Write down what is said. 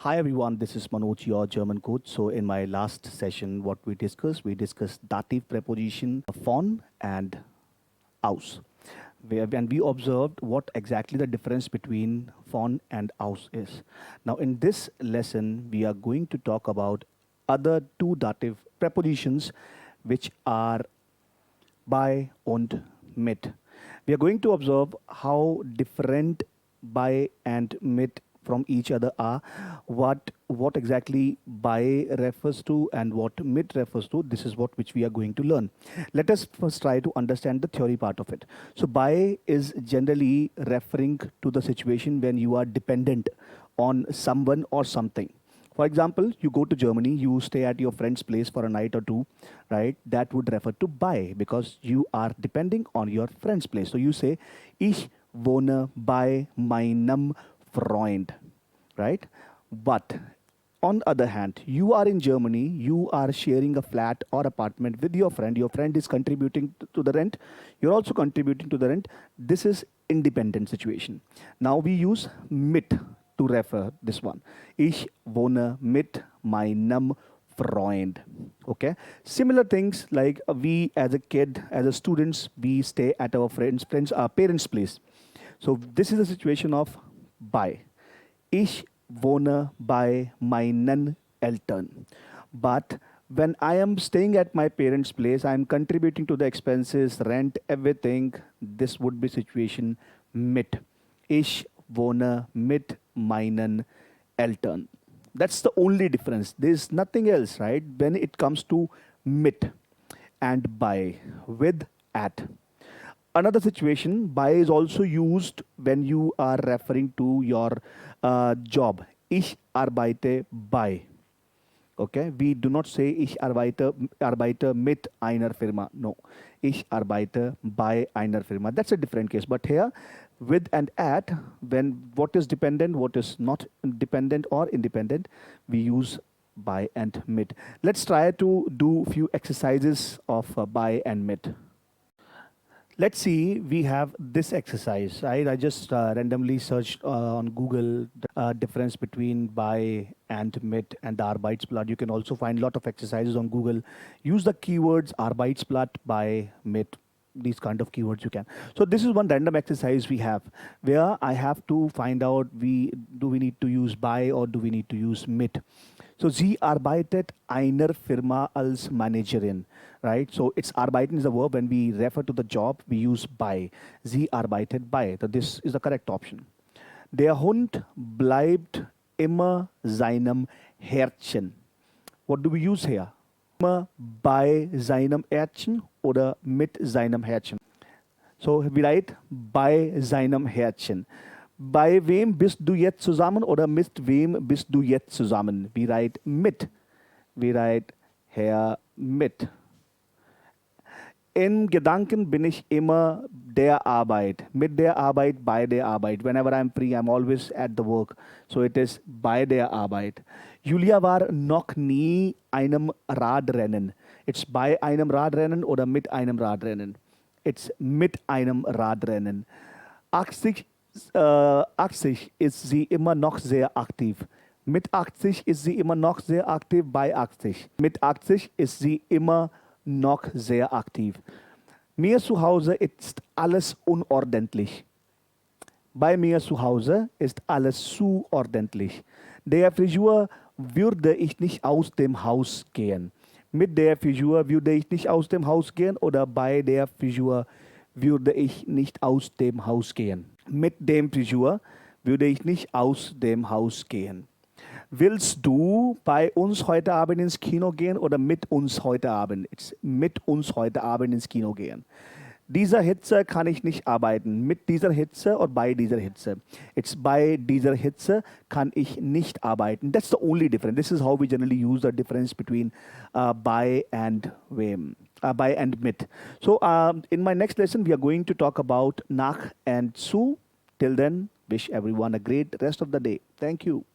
Hi everyone, this is Manoj, your German coach. So in my last session, what we discussed dative preposition von and aus. And we observed what exactly the difference between von and aus is. Now in this lesson, we are going to talk about other two dative prepositions which are bei und mit. We are going to observe how different bei and mit from each other are, what exactly bei refers to and what mit refers to. This is what which we are going to learn. Let us first try to understand the theory part of it. So bei is generally referring to the situation when you are dependent on someone or something. For example, you go to Germany, you stay at your friend's place for a night or two, right? That would refer to bei because you are depending on your friend's place. So you say, ich wohne bei meinem Freund, right? But on the other hand, you are in Germany, you are sharing a flat or apartment with your friend. Your friend is contributing to the rent. You're also contributing to the rent. This is independent situation. Now we use mit to refer this one. Ich wohne mit meinem Freund. Okay. Similar things like we as a kid, as a students, we stay at our parents' place. So this is a situation of bei. Ich wohne bei meinen Eltern. But when I am staying at my parents' place, I am contributing to the expenses, rent, everything. This would be situation mit. Ich wohne mit meinen Eltern. That's the only difference. There's nothing else, right? When it comes to mit and bei, with, at. Another situation, bei is also used when you are referring to your job. Ich arbeite bei. Okay, we do not say ich arbeite mit einer Firma. No, ich arbeite bei einer Firma. That's a different case. But here, with and at, when what is dependent, what is not dependent or independent, we use bei and mit. Let's try to do few exercises of bei and mit. Let's see, we have this exercise, right? I just randomly searched on Google the difference between bei and mit and the Arbeitsblatt. You can also find a lot of exercises on Google. Use the keywords Arbeitsblatt, bei, mit, these kind of keywords you can. So this is one random exercise we have where I have to find out do we need to use bei or do we need to use mit. So sie arbeitet einer Firma als Managerin, right? So it's arbeiten is a verb. When we refer to the job, we use bei. Sie arbeitet bei. So this is the correct option. Der Hund bleibt immer seinem Herzchen. What do we use here? Immer bei seinem Herzchen oder mit seinem Herzchen. So we write bei seinem Herzchen. Bei wem bist du jetzt zusammen oder mit wem bist du jetzt zusammen? We write mit. We write Herr mit. In Gedanken bin ich immer der Arbeit. Mit der Arbeit, bei der Arbeit. Whenever I'm free, I'm always at the work. So it is bei der Arbeit. Julia war noch nie einem Radrennen. It's bei einem Radrennen oder mit einem Radrennen. It's mit einem Radrennen. 80 ist sie immer noch sehr aktiv. Mit 80 ist sie immer noch sehr aktiv bei 80. Mit 80 ist sie immer noch sehr aktiv. Mir zu Hause ist alles unordentlich. Bei mir zu Hause ist alles zu ordentlich. Der Frisur würde ich nicht aus dem Haus gehen. Mit der Frisur würde ich nicht aus dem Haus gehen oder bei der Frisur würde ich nicht aus dem Haus gehen. Mit dem Frisur würde ich nicht aus dem Haus gehen. Willst du bei uns heute Abend ins Kino gehen oder mit uns heute Abend? It's mit uns heute Abend ins Kino gehen. Dieser Hitze kann ich nicht arbeiten. Mit dieser Hitze oder bei dieser Hitze. It's bei dieser Hitze kann ich nicht arbeiten. That's the only difference. This is how we generally use the difference between bei and wem. Bei and mit. So in my next lesson, we are going to talk about nach and zu. Till then, wish everyone a great rest of the day. Thank you.